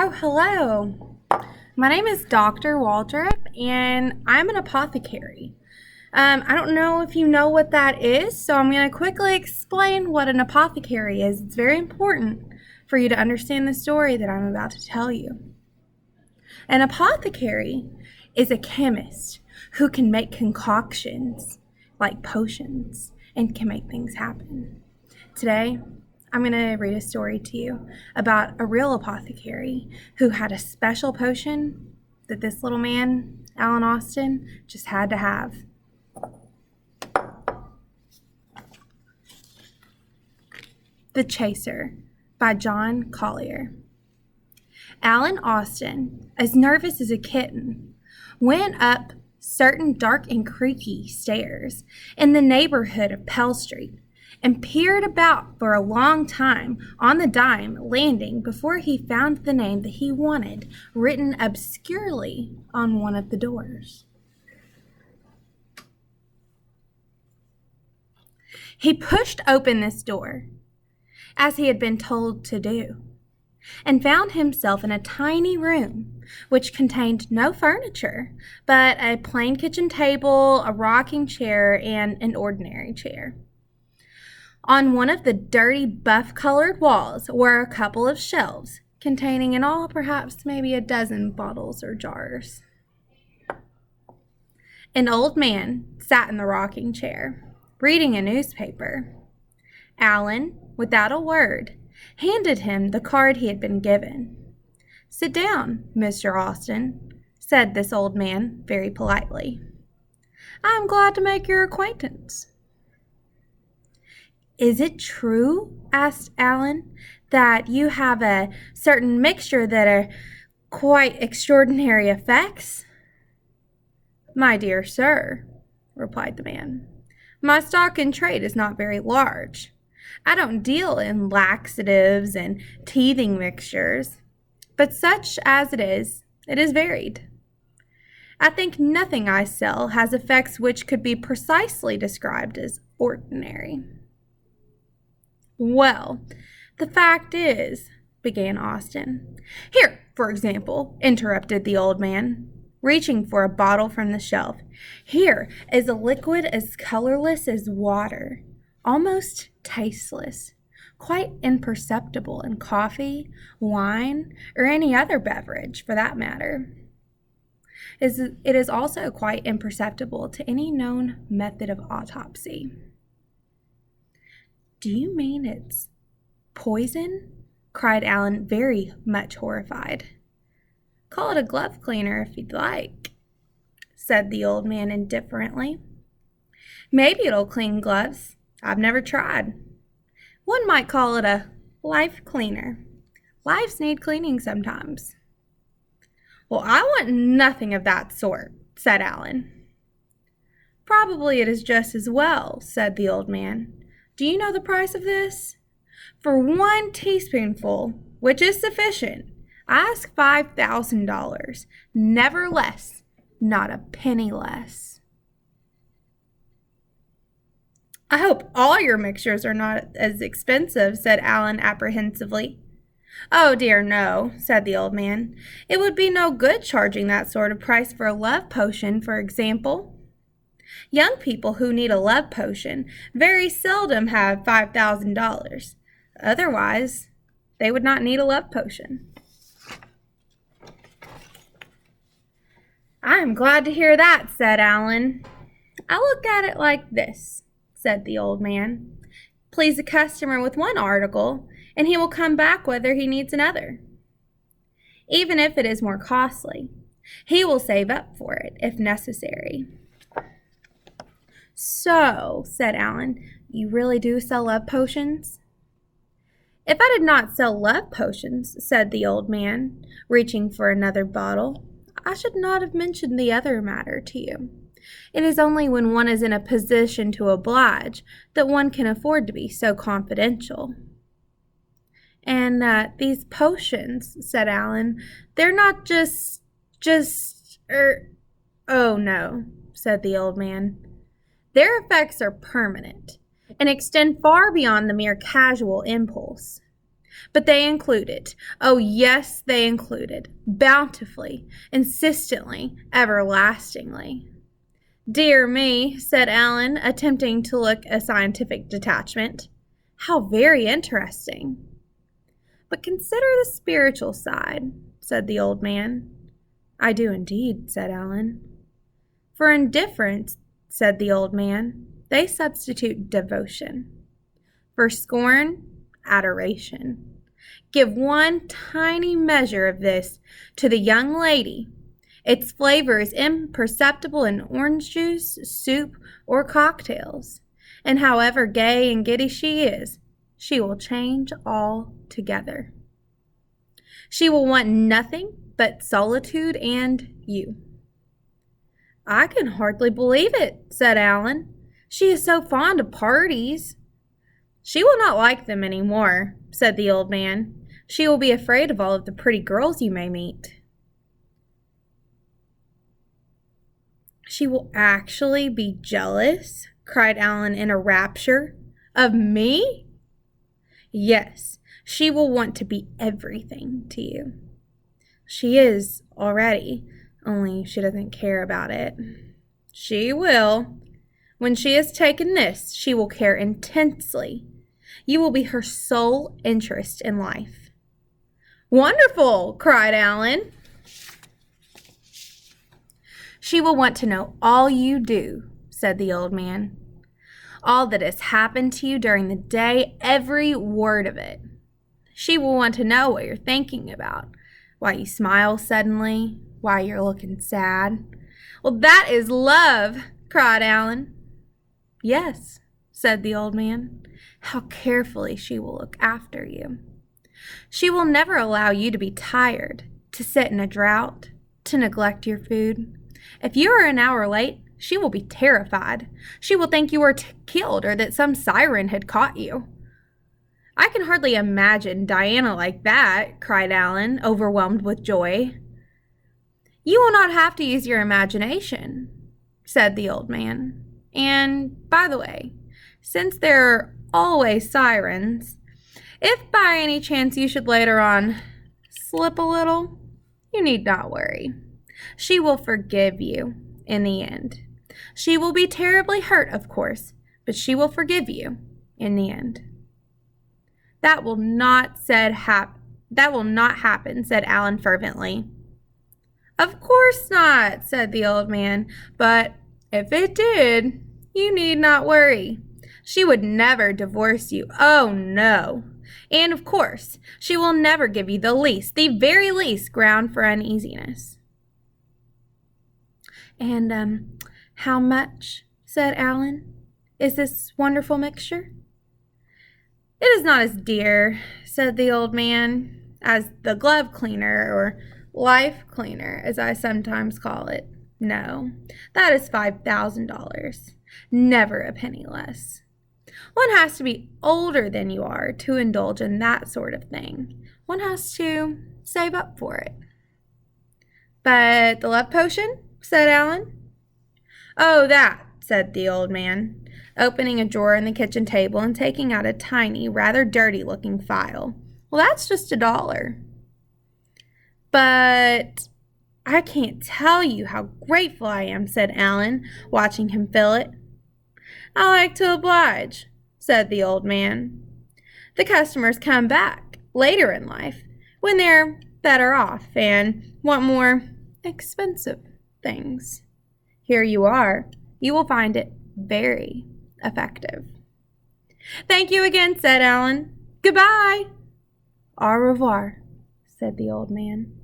Oh, hello. My name is Dr. Waldrop, and I'm an apothecary. I don't know if you know what that is, so I'm going to quickly explain what an apothecary is. It's very important for you to understand the story that I'm about to tell you. An apothecary is a chemist who can make concoctions like potions and can make things happen. Today, I'm going to read a story to you about a real apothecary who had a special potion that this little man, Alan Austin, just had to have. The Chaser by John Collier. Alan Austin, as nervous as a kitten, went up certain dark and creaky stairs in the neighborhood of Pell Street and peered about for a long time on the dime landing before he found the name that he wanted written obscurely on one of the doors. He pushed open this door, as he had been told to do, and found himself in a tiny room which contained no furniture but a plain kitchen table, a rocking chair, and an ordinary chair. On one of the dirty buff-colored walls were a couple of shelves containing in all perhaps maybe a dozen bottles or jars. An old man sat in the rocking chair, reading a newspaper. Alan, without a word, handed him the card he had been given. "Sit down, Mr. Austin," said this old man very politely. "I am glad to make your acquaintance." "Is it true," asked Alan, "that you have a certain mixture that are quite extraordinary effects?" "My dear sir," replied the man, "my stock in trade is not very large. I don't deal in laxatives and teething mixtures, but such as it is varied. I think nothing I sell has effects which could be precisely described as ordinary." "Well, the fact is," began Austin. "Here, for example," interrupted the old man, reaching for a bottle from the shelf. "Here is a liquid as colorless as water, almost tasteless, quite imperceptible in coffee, wine, or any other beverage for that matter. It is also quite imperceptible to any known method of autopsy." "Do you mean it's poison?" cried Alan, very much horrified. "Call it a glove cleaner if you'd like," said the old man indifferently. "Maybe it'll clean gloves. I've never tried. One might call it a life cleaner. Lives need cleaning sometimes." "Well, I want nothing of that sort," said Alan. "Probably it is just as well," said the old man. "Do you know the price of this? For 1 teaspoonful, which is sufficient, I ask $5,000, never less, not a penny less." "I hope all your mixtures are not as expensive," said Alan apprehensively. "Oh dear, no," said the old man. "It would be no good charging that sort of price for a love potion, for example. Young people who need a love potion very seldom have $5,000. Otherwise, they would not need a love potion." "I am glad to hear that," said Alan. "I look at it like this," said the old man. "Please a customer with one article, and he will come back whether he needs another. Even if it is more costly, he will save up for it if necessary." "So," said Alan, "you really do sell love potions?" "If I did not sell love potions," said the old man, reaching for another bottle, "I should not have mentioned the other matter to you. It is only when one is in a position to oblige that one can afford to be so confidential." "And these potions," said Alan, "they're not just, "Oh, no," said the old man. "Their effects are permanent and extend far beyond the mere casual impulse. But they included, oh yes, they included, bountifully, insistently, everlastingly. Dear me, said Alan, attempting to look a scientific detachment. How very interesting. But consider the spiritual side, said the old man. I do indeed, said Alan. For indifference, said the old man, they substitute devotion. For scorn, adoration. Give one tiny measure of this to the young lady. Its flavor is imperceptible in orange juice, soup, or cocktails. And however gay and giddy she is, she will change altogether. She will want nothing but solitude and you. I can hardly believe it, said Alan. She is so fond of parties. She will not like them any more, said the old man. She will be afraid of all of the pretty girls you may meet. She will actually be jealous, cried Alan in a rapture. Of me? Yes, she will want to be everything to you. She is already, only she doesn't care about it. She will. When she has taken this, she will care intensely. You will be her sole interest in life. Wonderful, cried Alan. She will want to know all you do, said the old man. All that has happened to you during the day, every word of it. She will want to know what you're thinking about, why you smile suddenly, why you're looking sad. Well, that is love, cried Alan. Yes, said the old man. How carefully she will look after you. She will never allow you to be tired, to sit in a drought, to neglect your food. If you are an hour late, she will be terrified. She will think you were killed or that some siren had caught you. I can hardly imagine Diana like that, cried Alan, overwhelmed with joy. You will not have to use your imagination, said the old man. And, by the way, since there are always sirens, if by any chance you should later on slip a little, you need not worry. She will forgive you in the end. She will be terribly hurt, of course, but she will forgive you in the end. That will not happen, said Alan fervently. Of course not, said the old man, but if it did, you need not worry. She would never divorce you. Oh, no. And, of course, she will never give you the very least ground for uneasiness. And, how much, said Alan, is this wonderful mixture? It is not as dear, said the old man, as the glove cleaner, or life cleaner, as I sometimes call it. No, that is $5,000. Never a penny less. One has to be older than you are to indulge in that sort of thing. One has to save up for it. But the love potion? Said Alan. Oh, that, said the old man, opening a drawer in the kitchen table and taking out a tiny, rather dirty-looking phial. Well, that's just $1. But I can't tell you how grateful I am, said Alan, watching him fill it. I like to oblige, said the old man. The customers come back later in life when they're better off and want more expensive things. Here you are. You will find it very effective. Thank you again, said Alan. Goodbye. Au revoir, said the old man.